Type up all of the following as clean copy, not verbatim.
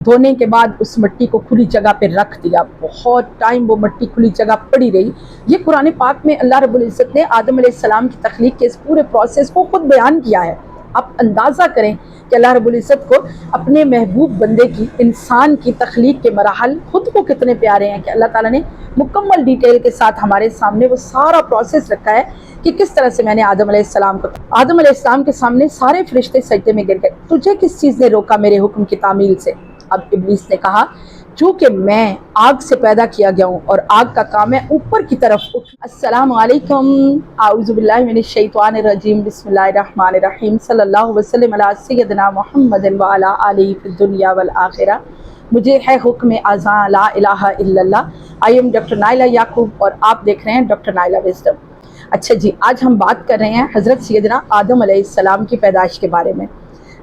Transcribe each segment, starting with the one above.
धोने के बाद उस मिट्टी को खुली जगह पे रख दिया, बहुत टाइम वो मिट्टी खुली जगह पड़ी रही। ये कुरान पाक में अल्लाह रब्बुल इज़्ज़त ने आदम अलैहिस्सलाम की तख्लीक के इस पूरे प्रोसेस को खुद बयान किया है। आप अंदाज़ा करें कि अल्लाह रब्बुल इज़्ज़त को अपने महबूब बंदे की, इंसान की तख्लीक के मराहल खुद को कितने प्यारे हैं कि अल्लाह ताला ने मुकम्मल डिटेल के साथ हमारे सामने वो सारा प्रोसेस रखा है कि किस तरह से मैंने आदम अलैहिस्सलाम के सामने सारे फरिश्ते सजदे में गिर गए। तुझे किस चीज़ ने रोका मेरे हुक्म की तामील से? अब इब्लीस ने कहा, चूँकि मैं आग से पैदा किया गया हूँ और आग का काम है ऊपर की तरफ उठ। अस्सलामु अलैकुम, आऊज़ु बिल्लाहि मिनश शैतानिर रजीम, बिस्मिल्लाहिर रहमानिर रहीम, सल्लल्लाहु वसल्लम अला सय्यदिना मुहम्मदिन व अला आलिहि फिद दुनिया वल आखिरह। मुझे है हुक्म आज़ान ला इलाहा इल्लल्लाह। आई एम डॉक्टर नाइला याकूब और आप देख रहे हैं डॉक्टर नाइला विज़डम। अच्छा जी, आज हम बात कर रहे हैं हज़रत सैयदना आदम अलैहिस्सलाम की पैदाइश के बारे में,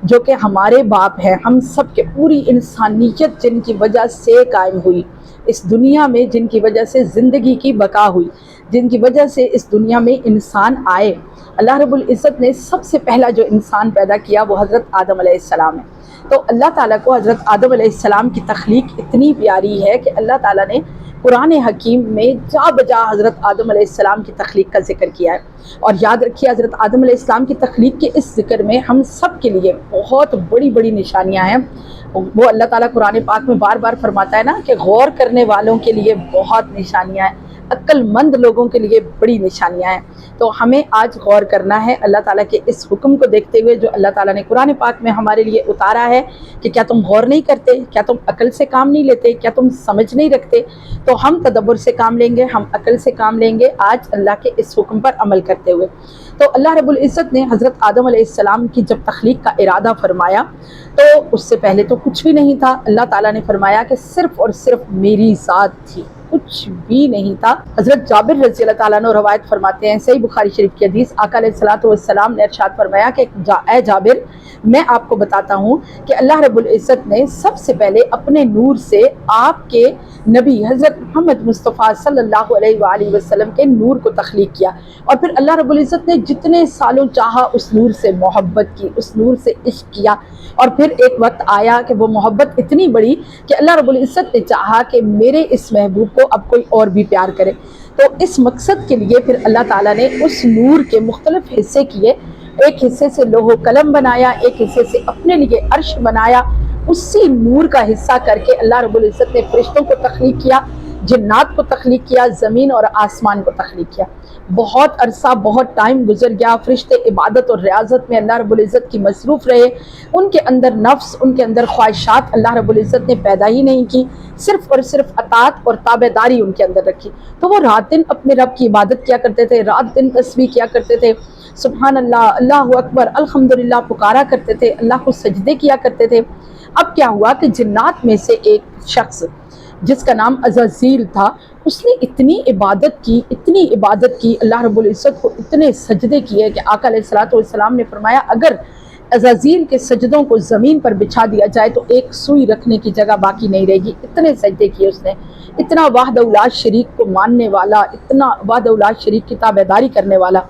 जो कि हमारे बाप हैं, हम सब के पूरी इंसानियत जिनकी वजह से कायम हुई इस दुनिया में, जिनकी वजह से ज़िंदगी की बका हुई, जिनकी वजह से इस दुनिया में इंसान आए। अल्लाह रब्बुल इज़्ज़त ने सबसे पहला जो इंसान पैदा किया वो हज़रत आदम अलैहिस्सलाम है। तो अल्लाह ताला को हज़रत आदम अलैहिस्सलाम की तख्लीक इतनी प्यारी है कि अल्लाह ताला ने कुरान हकीम में जा बजा हज़रत आदम अलैहिस्सलाम की तख्लीक का जिक्र किया है। और याद रखिए, हज़रत आदम अलैहिस्सलाम की तख्लीक के इस जिक्र में हम सब के लिए बहुत बड़ी बड़ी निशानियां हैं। वो अल्लाह ताला कुरान पाक में बार बार फरमाता है ना कि गौर करने वालों के लिए बहुत निशानियां हैं, अक्लमंद लोगों के लिए बड़ी निशानियां हैं। तो हमें आज गौर करना है अल्लाह ताला के इस हुक्म को देखते हुए जो अल्लाह ताला ने कुरान पाक में हमारे लिए उतारा है कि क्या तुम गौर नहीं करते, क्या तुम अकल से काम नहीं लेते, क्या तुम समझ नहीं रखते? तो हम तदब्बुर से काम लेंगे, हम अकल से काम लेंगे आज अल्लाह के इस हुक्म पर अमल करते हुए। तो अल्लाह रब्बुल इज़्ज़त ने हज़रत आदम अलैहिस्सलाम की जब तख्लीक का इरादा फरमाया तो उससे पहले तो कुछ भी नहीं था। अल्लाह ताला ने फरमाया कि सिर्फ़ और सिर्फ मेरी ज़ात थी, कुछ भी नहीं था। हज़रत जाबिर रज़ी अल्लाह ताला अन्हु रवायत फरमाते हैं, सही बुखारी शरीफ की हदीस, आका अलैहिस्सलातु वस्सलाम ने इरशाद फरमाया कि ऐ जाबिर, मैं आपको बताता हूँ कि अल्लाह रब्बुल इज़्ज़त ने सबसे पहले अपने नूर से आपके नबी हज़रत मोहम्मद मुस्तफ़ा सल्लल्लाहु अलैहि वसल्लम के नूर को तख्लीक किया और फिर अल्लाह रब्बुल इज़्ज़त ने जितने सालों चाहा उस नूर से मोहब्बत की, उस नूर से इश्क किया। और फिर एक वक्त आया कि वो मोहब्बत इतनी बड़ी कि अल्लाह रब्बुल इज़्ज़त ने चाहा कि मेरे इस महबूब को अब कोई और भी प्यार करे। तो इस मकसद के लिए फिर अल्लाह ताला ने उस नूर के मुख्तलिफ हिस्से किए। एक हिस्से से लोहो कलम बनाया, एक हिस्से से अपने लिए अर्श बनाया। उसी नूर का हिस्सा करके अल्लाह रब्बुल इज़्ज़त ने फरिश्तों को तख्लीक किया, जिन्नात को तख्लीक किया, ज़मीन और आसमान को तख्लीक किया। बहुत अरसा, बहुत टाइम गुजर गया, फरिश्ते इबादत और रियाजत में अल्लाह रब्बुल इज़्ज़त की मसरूफ़ रहे। उनके अंदर नफ्स, उनके अंदर ख्वाहिशात अल्लाह रब्बुल इज़्ज़त ने पैदा ही नहीं की, सिर्फ़ और सिर्फ अताअत और ताबेदारी उनके अंदर रखी। तो वो रात दिन अपने रब की इबादत किया करते थे, रात दिन तस्बीह किया करते थे, सुबहान अल्लाह, अल्लाहु अकबर, अल्हम्दुलिल्लाह पुकारा करते थे, अल्लाह को सजदे किया करते थे। अब क्या हुआ कि जिन्नात में से एक शख्स जिसका नाम अज़ाज़ील था, उसने इतनी इबादत की, अल्लाह रब्बुल इज़्ज़त को इतने सजदे किए कि आका अलैहिस्सलातु वस्सलाम ने फरमाया अगर अज़ाज़ील के सजदों को ज़मीन पर बिछा दिया जाए तो एक सुई रखने की जगह बाकी नहीं रहेगी। इतने सजदे किए उसने, इतना वाहदहु ला शरीक को मानने वाला, इतना वाहदहु ला शरीक की ताबेदारी करने वाला।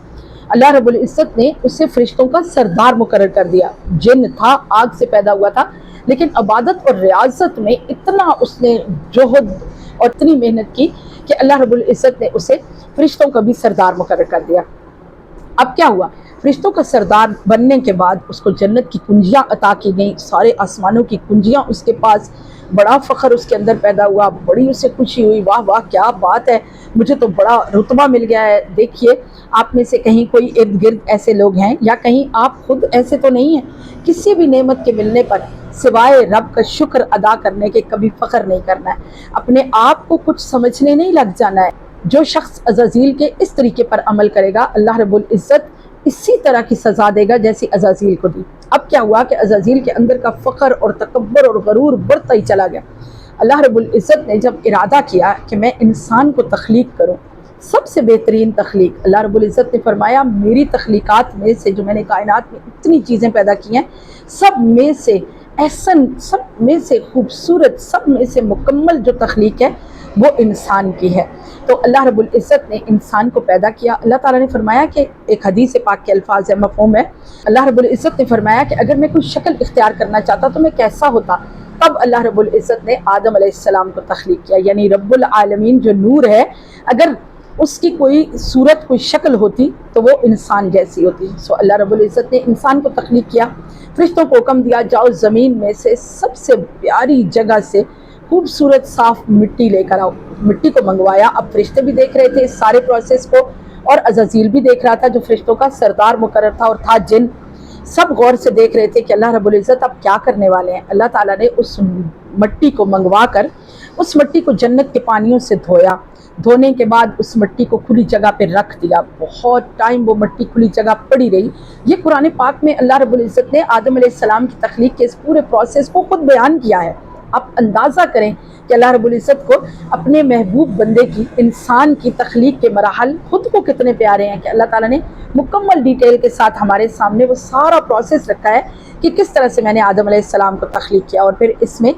अल्लाह रब्बुल इज़्ज़त ने उसे फरिश्तों का सरदार मुकर्रर कर दिया। जिन था, आग से पैदा हुआ था, लेकिन इबादत और रियाजत में इतना उसने जोहद और इतनी मेहनत की कि अल्लाह रब्बुल इज़्ज़त ने उसे फरिश्तों का भी सरदार मुकर्रर कर दिया। अब क्या हुआ, फरिश्तों का सरदार बनने के बाद उसको जन्नत की कुंजियाँ अता की गई, सारे आसमानों की कुंजियाँ उसके पास, बड़ा फ़ख्र उसके अंदर पैदा हुआ, बड़ी उसे खुशी हुई, वाह वाह क्या बात है, मुझे तो बड़ा रुतबा मिल गया है। देखिए, आप में से कहीं कोई इर्द गिर्द ऐसे लोग हैं या कहीं आप खुद ऐसे तो नहीं हैं, किसी भी नेमत के मिलने पर सिवाय रब का शुक्र अदा करने के कभी फ़ख्र नहीं करना है, अपने आप को कुछ समझने नहीं लग जाना है। जो शख्स अज़ाज़ील के इस तरीके पर अमल करेगा, अल्लाह रब्बुल इज़्ज़त इसी तरह की सज़ा देगा जैसी अज़ाज़ील को दी। अब क्या हुआ कि अज़ाज़ील के अंदर का फ़ख्र और तकब्बुर और गरूर बढ़ता ही चला गया। अल्लाह रब्बुल इज़्ज़त ने जब इरादा किया कि मैं इंसान को तख्लीक करूँ, सबसे बेहतरीन तख्लीक, अल्लाह रब्बुल इज़्ज़त ने फरमाया मेरी तख्लीक़ात में से, जो मैंने कायनात में इतनी चीज़ें पैदा की हैं, सब में से एहसन, सब में से खूबसूरत, सब में से मुकम्मल जो तख्लीक है वो इंसान की है। तो अल्लाह रब्बुल इज़्ज़त ने इंसान को पैदा किया। अल्लाह ताला ने फरमाया कि एक हदीस पाक के अल्फाज है, मफ़हूम है, अल्लाह रब्बुल इज़्ज़त ने फरमाया कि अगर मैं कोई शक्ल इख्तियार करना चाहता तो मैं कैसा होता? तब अल्लाह रब्बुल इज़्ज़त ने आदम अलैहिस्सलाम को तख्लीक किया। यानी रब्बुल आलमीन जो नूर है, अगर उसकी कोई सूरत, कोई शक्ल होती तो वो इंसान जैसी होती। सो अल्लाह रब्बुल इज़्ज़त ने इंसान को तख्लीक किया, फरिश्तों को हुक्म दिया जाओ ज़मीन में से सबसे प्यारी जगह से खूबसूरत साफ़ मिट्टी लेकर आओ। मिट्टी को मंगवाया। अब फरिश्ते भी देख रहे थे इस सारे प्रोसेस को, और अज़ाज़ील भी देख रहा था जो फरिश्तों का सरदार मुकर्रर था, और था जिन। सब गौर से देख रहे थे कि अल्लाह रब्बुल इज़्ज़त अब क्या करने वाले हैं। अल्लाह ताला ने उस मिट्टी को मंगवा कर उस मिट्टी को जन्नत के पानियों से धोया। धोने के बाद उस मिट्टी को खुली जगह पे रख दिया। बहुत टाइम वो मिट्टी खुली जगह पड़ी रही। ये कुरान पाक में अल्लाह रब्बुल इज़्ज़त ने आदम अलैहिस्सलाम की तख्लीक के इस पूरे प्रोसेस को खुद बयान किया है। आप अंदाज़ा करें कि अल्लाह रब्बुल इज़्ज़त को अपने महबूब बंदे की, इंसान की तख्लीक के मराहल खुद को कितने प्यारे हैं कि अल्लाह ताला ने मुकम्मल डिटेल के साथ हमारे सामने वो सारा प्रोसेस रखा है कि किस तरह से मैंने आदम अलैहिस्सलाम को तख्लीक किया। और फिर इसमें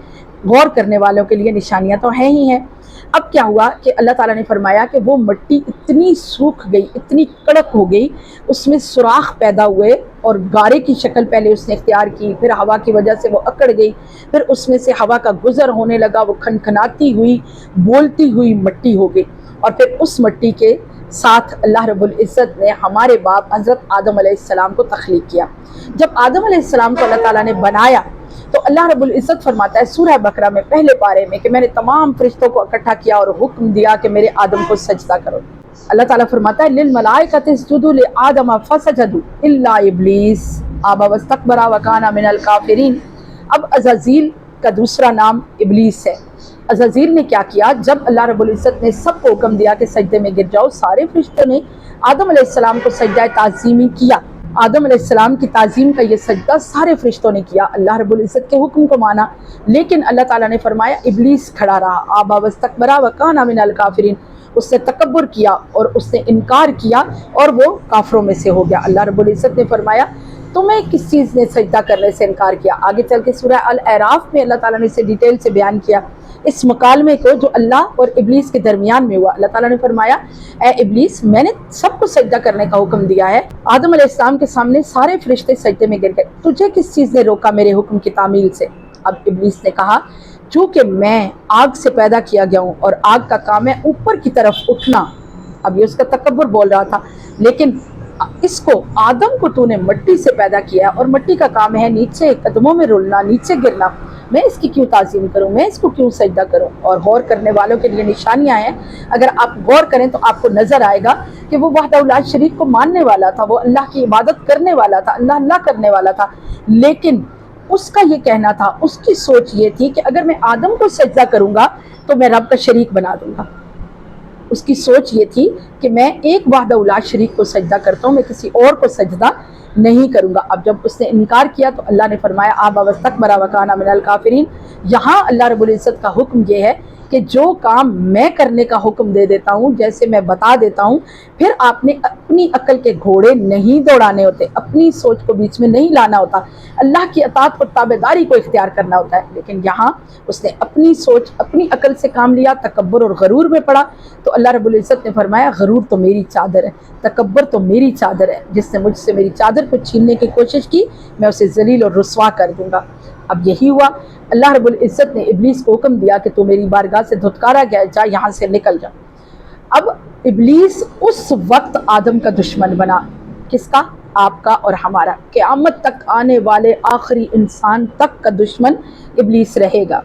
गौर करने वालों के लिए निशानियाँ तो हैं ही हैं। अब क्या हुआ कि अल्लाह ताला ने फरमाया कि वो मिट्टी इतनी सूख गई, इतनी कड़क हो गई, उसमें सुराख पैदा हुए और गारे की शक्ल पहले उसने इख्तियार की, फिर हवा की वजह से वो अकड़ गई, फिर उसमें से हवा का गुज़र होने लगा, वो खनखनाती हुई, बोलती हुई मिट्टी हो गई। और फिर उस मिट्टी के साथ अल्लाह रब्बुल इज़्ज़त ने हमारे बाप हज़रत आदम अलैहिस्सलाम को तख्लीक किया। जब आदम अलैहिस्सलाम को अल्लाह ताला ने बनाया तो अल्लाह रब्बुल इज़्ज़त फरमाता है सूरह बकरा में पहले पारे में कि मैंने तमाम फरिश्तों को इकट्ठा किया और हुक्म दिया कि मेरे आदम को सजदा करो। अल्लाह ताला फरमाता है लिल मलाइकति इसजुदू लि आदम फसजदू इल्ला इब्लीस अबा वस्तकबरा व काना मिनल काफिरीन। अब अज़ाज़ील का दूसरा नाम इब्लीस है। अज़ाज़ील ने क्या किया, जब अल्लाह रब्बुल इज़्ज़त ने सबको हुक्म दिया कि सजदे में गिर जाओ, सारे फरिश्तों ने आदम अलैहिस्सलाम को सजदा ताज़ीमी किया। आदम अलैहिस्सलाम की ताज़ीम का ये सजदा सारे फरिश्तों ने किया, अल्लाह रब्बुल इज़्ज़त के हुक्म को माना। लेकिन अल्लाह ताला ने फरमाया इब्लीस खड़ा रहा, आबा वस्तकबरा व काना मिनल काफिरीन। उसने तकब्बुर किया और उसने इनकार किया और वो काफरों में से हो गया। अल्लाह रब्बुल इज़्ज़त ने फरमाया तुम्हें किस चीज़ ने सजदा करने से इनकार किया। आगे चल के सूरह अल अराफ में अल्लाह ताला ने इसे डिटेल से बयान किया, इस मुकालमे को जो अल्लाह और इब्लीस के दरमियान में हुआ। अल्लाह ताला ने फरमाया ए इब्लीस, मैंने सबको सजदा करने का हुक्म दिया है। आदम अलैहिस्सलाम के सामने सारे फरिश्ते सजदे में गिर गए, तुझे किस चीज़ ने रोका मेरे हुक्म की तामील से। अब इब्लीस ने कहा चूँकि मैं आग से पैदा किया गया हूँ और आग का काम है ऊपर की तरफ उठना। अब ये उसका तकब्बुर बोल रहा था, लेकिन इसको आदम को तूने मिट्टी से पैदा किया और मिट्टी का काम है नीचे कदमों में रुलना, नीचे गिरना, मैं इसकी क्यों ताज़ीम करूं, मैं इसको क्यों सजदा करूं। और गौर करने वालों के लिए निशानियां हैं। अगर आप गौर करें तो आपको नजर आएगा कि वो वहदहू ला शरीक को मानने वाला था, वो अल्लाह की इबादत करने वाला था, अल्लाह अल्लाह करने वाला था। लेकिन उसका ये कहना था, उसकी सोच ये थी कि अगर मैं आदम को सजदा करूंगा तो मैं रब का शरीक बना दूंगा। उसकी सोच ये थी कि मैं एक वहदहू ला शरीक को सजदा करता हूँ, मैं किसी और को सजदा नहीं करूँगा। अब जब उसने इनकार किया तो अल्लाह ने फरमाया आबा वस्तकबरा व काना मिनल काफिरीन। यहाँ अल्लाह रब्बुल इज़्ज़त का हुक्म ये है कि जो काम मैं करने का हुक्म दे देता हूँ, जैसे मैं बता देता हूँ, फिर आपने अपनी अक्ल के घोड़े नहीं दौड़ाने होते, अपनी सोच को बीच में नहीं लाना होता, अल्लाह की अताअत और ताबेदारी को इख्तियार करना होता है। लेकिन यहाँ उसने अपनी सोच, अपनी अक्ल से काम लिया, तकब्बुर और गरूर में पड़ा। तो अल्लाह रब्बुल इज़्ज़त ने फरमाया गरूर तो मेरी चादर है, तकब्बुर तो मेरी चादर है, जिसने मुझसे मेरी चादर को छीनने की कोशिश की मैं उसे जलील और रुस्वा कर दूंगा। अब यही हुआ, अल्लाह रब्बुल इज़्ज़त ने इब्लीस को हुक्म दिया कि तू मेरी बारगाह से धुतकारा गया, जा यहाँ से निकल जा। अब इब्लीस उस वक्त आदम का दुश्मन बना। किसका? आपका और हमारा। क़यामत तक आने वाले आखिरी इंसान तक का दुश्मन इब्लीस रहेगा।